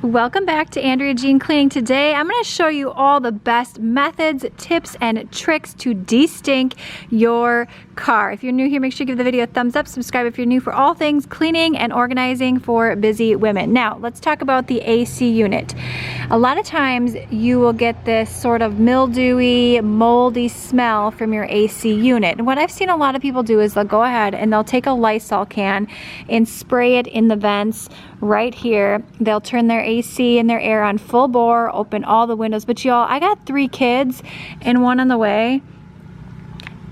Welcome back to Andrea Jean Cleaning. Today I'm going to show you all the best methods, tips, and tricks to de-stink your car. If you're new here, make sure you give the video a thumbs up, subscribe if you're new for all things cleaning and organizing for busy women. Now let's talk about the AC unit. A lot of times you will get this sort of mildewy, moldy smell from your AC unit. And what I've seen a lot of people do is they'll go ahead and they'll take a Lysol can and spray it in the vents right here. They'll turn their AC and their air on full bore, open all the windows. But y'all, I got 3 kids and 1 on the way.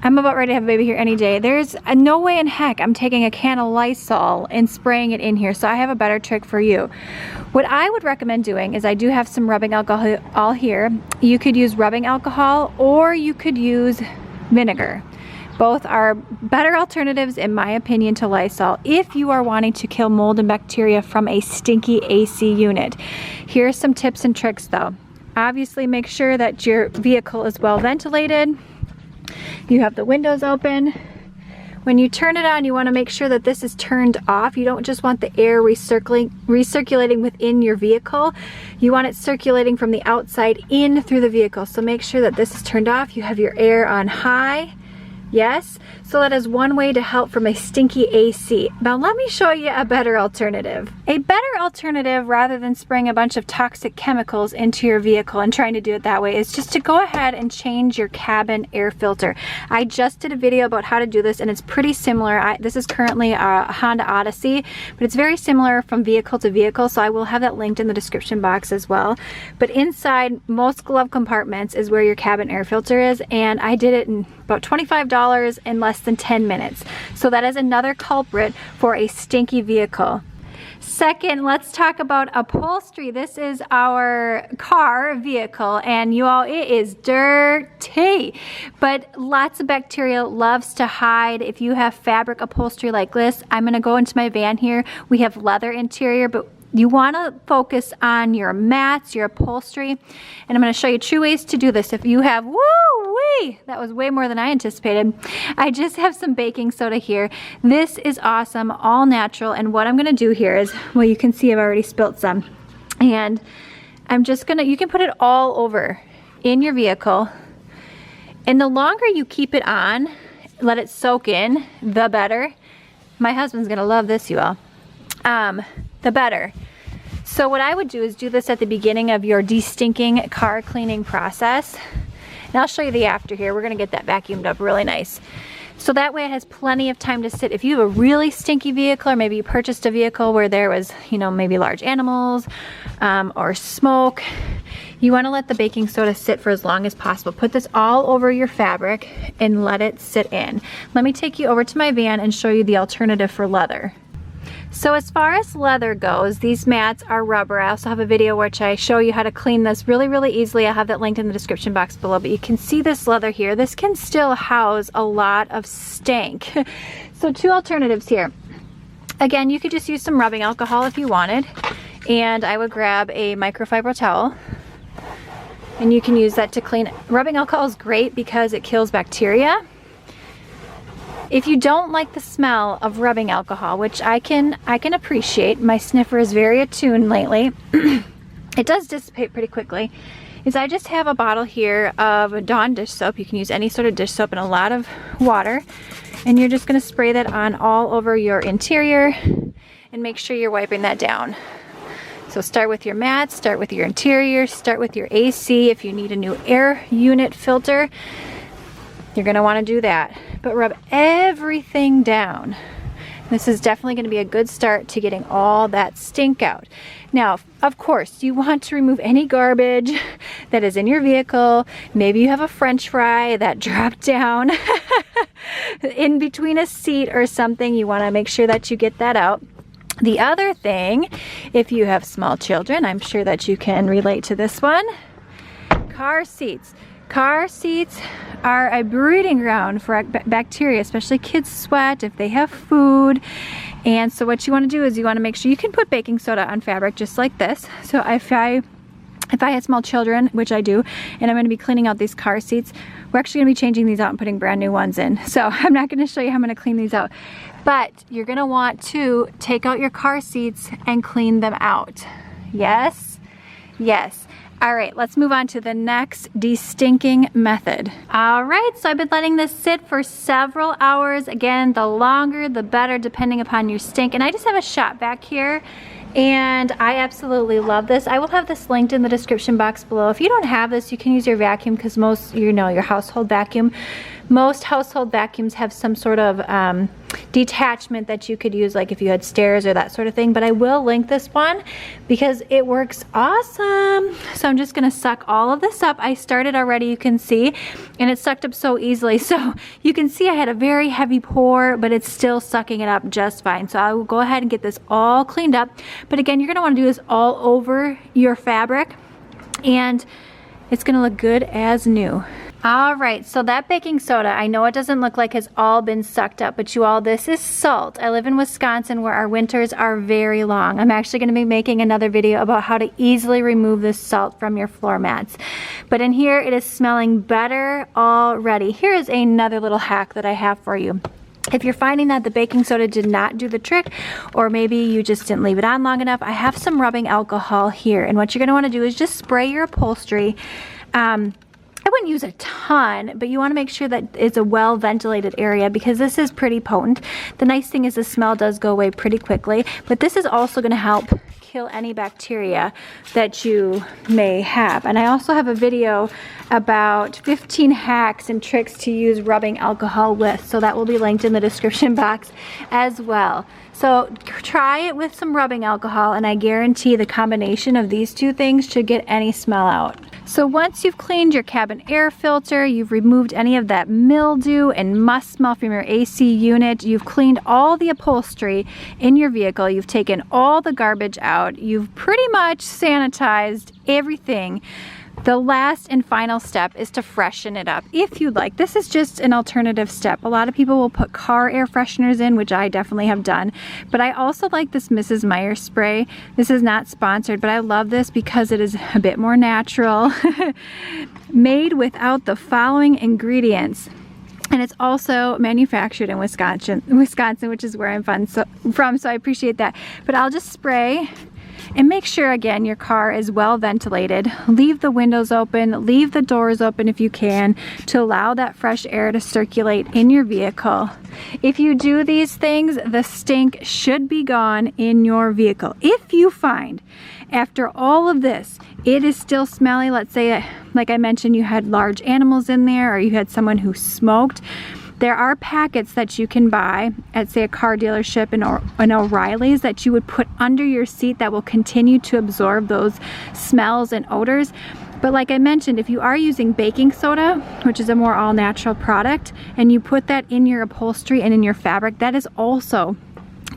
I'm about ready to have a baby here any day. There's no way in heck I'm taking a can of Lysol and spraying it in here. So I have a better trick for you. What I would recommend doing is I do have some rubbing alcohol here. You could use rubbing alcohol or you could use vinegar. Both are better alternatives, in my opinion, to Lysol if you are wanting to kill mold and bacteria from a stinky AC unit. Here are some tips and tricks though. Obviously, make sure that your vehicle is well ventilated. You have the windows open. When you turn it on, you want to make sure that this is turned off. You don't just want the air recirculating within your vehicle. You want it circulating from the outside in through the vehicle. So make sure that this is turned off. You have your air on high. Yes, so that is one way to help from a stinky AC. Now let me show you a better alternative. A better alternative, rather than spraying a bunch of toxic chemicals into your vehicle and trying to do it that way, is just to go ahead and change your cabin air filter. I just did a video about how to do this and it's pretty similar. This is currently a Honda Odyssey, but it's very similar from vehicle to vehicle, so I will have that linked in the description box as well. But inside most glove compartments is where your cabin air filter is, and I did it in about $25 in less than 10 minutes. So that is another culprit for a stinky vehicle. Second, let's talk about upholstery. This is our car vehicle, and you all, it is dirty, but lots of bacteria loves to hide. If you have fabric upholstery like this, I'm gonna go into my van here. We have leather interior, but you want to focus on your mats, your upholstery, and I'm going to show you 2 ways to do this. If you have, woo-wee, that was way more than I anticipated. I just have some baking soda here. This is awesome, all natural, and what I'm going to do here is, well, you can see I've already spilt some, and I'm just going to, you can put it all over in your vehicle, and the longer you keep it on, let it soak in, the better. My husband's going to love this, you all. The better. So what I would do is do this at the beginning of your de-stinking car cleaning process. And I'll show you the after here. We're gonna get that vacuumed up really nice. So that way it has plenty of time to sit. If you have a really stinky vehicle, or maybe you purchased a vehicle where there was, you know, maybe large animals or smoke, you wanna let the baking soda sit for as long as possible. Put this all over your fabric and let it sit in. Let me take you over to my van and show you the alternative for leather. So as far as leather goes, these mats are rubber. I also have a video which I show you how to clean this really, really easily. I'll have that linked in the description box below, but you can see this leather here. This can still house a lot of stank. So 2 alternatives here. Again, you could just use some rubbing alcohol if you wanted, and I would grab a microfiber towel, and you can use that to clean. Rubbing alcohol is great because it kills bacteria. If you don't like the smell of rubbing alcohol, which I can appreciate, my sniffer is very attuned lately, it does dissipate pretty quickly, is I just have a bottle here of Dawn dish soap. You can use any sort of dish soap and a lot of water, and you're just going to spray that on all over your interior and make sure you're wiping that down. So start with your mats, start with your interior, start with your AC. If you need a new air unit filter, you're going to want to do that. But rub everything down. This is definitely going to be a good start to getting all that stink out. Now, of course, you want to remove any garbage that is in your vehicle. Maybe you have a French fry that dropped down in between a seat or something. You want to make sure that you get that out. The other thing, if you have small children, I'm sure that you can relate to this one. Car seats. Car seats are a breeding ground for bacteria, especially kids sweat if they have food. And so what you want to do is you want to make sure you can put baking soda on fabric just like this. So if I had small children, which I do, and I'm going to be cleaning out these car seats, we're actually going to be changing these out and putting brand new ones in. So I'm not going to show you how I'm going to clean these out. But you're going to want to take out your car seats and clean them out. Yes, yes. All right, let's move on to the next de-stinking method. All right, so I've been letting this sit for several hours. Again, the longer, the better, depending upon your stink. And I just have a shot back here, and I absolutely love this. I will have this linked in the description box below. If you don't have this, you can use your vacuum, because most, you know, your household vacuum, most household vacuums have some sort of detachment that you could use, like if you had stairs or that sort of thing. But I will link this one because it works awesome. So I'm just gonna suck all of this up. I started already, you can see, and it sucked up so easily. So you can see I had a very heavy pour, but it's still sucking it up just fine. So I will go ahead and get this all cleaned up. But again, you're gonna wanna do this all over your fabric, and it's gonna look good as new. All right, so that baking soda, I know it doesn't look like has all been sucked up, but you all, this is salt. I live in Wisconsin where our winters are very long. I'm actually gonna be making another video about how to easily remove this salt from your floor mats. But in here, it is smelling better already. Here is another little hack that I have for you. If you're finding that the baking soda did not do the trick, or maybe you just didn't leave it on long enough, I have some rubbing alcohol here. And what you're gonna wanna do is just spray your upholstery. I wouldn't use a ton, but you want to make sure that it's a well ventilated area, because this is pretty potent. The nice thing is the smell does go away pretty quickly, but this is also going to help kill any bacteria that you may have. And I also have a video about 15 hacks and tricks to use rubbing alcohol with, so that will be linked in the description box as well. So try it with some rubbing alcohol, and I guarantee the combination of these two things should get any smell out. So once you've cleaned your cabin air filter, you've removed any of that mildew and must smell from your AC unit, you've cleaned all the upholstery in your vehicle, you've taken all the garbage out, you've pretty much sanitized everything. The last and final step is to freshen it up if you'd like. This is just an alternative step. A lot of people will put car air fresheners in, which I definitely have done. But I also like this Mrs. Meyer spray. This is not sponsored, but I love this because it is a bit more natural. Made without the following ingredients. And it's also manufactured in Wisconsin, which is where I'm from, so I appreciate that. But I'll just spray. And make sure, again, your car is well ventilated. Leave the windows open, leave the doors open if you can, to allow that fresh air to circulate in your vehicle. If you do these things, the stink should be gone in your vehicle. If you find, after all of this, it is still smelly, let's say, like I mentioned, you had large animals in there, or you had someone who smoked, there are packets that you can buy at, say, a car dealership in O'Reilly's that you would put under your seat that will continue to absorb those smells and odors. But like I mentioned, if you are using baking soda, which is a more all-natural product, and you put that in your upholstery and in your fabric, that is also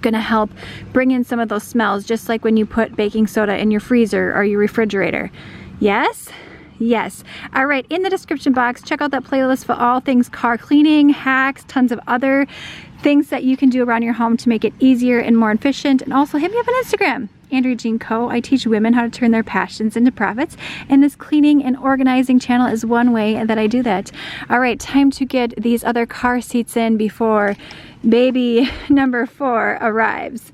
gonna help bring in some of those smells, just like when you put baking soda in your freezer or your refrigerator. Yes? Yes. All right, in the description box, check out that playlist for all things car cleaning, hacks, tons of other things that you can do around your home to make it easier and more efficient. And also hit me up on Instagram, Andrea Jean Co. I teach women how to turn their passions into profits, and this cleaning and organizing channel is one way that I do that. All right, time to get these other car seats in before baby number 4 arrives.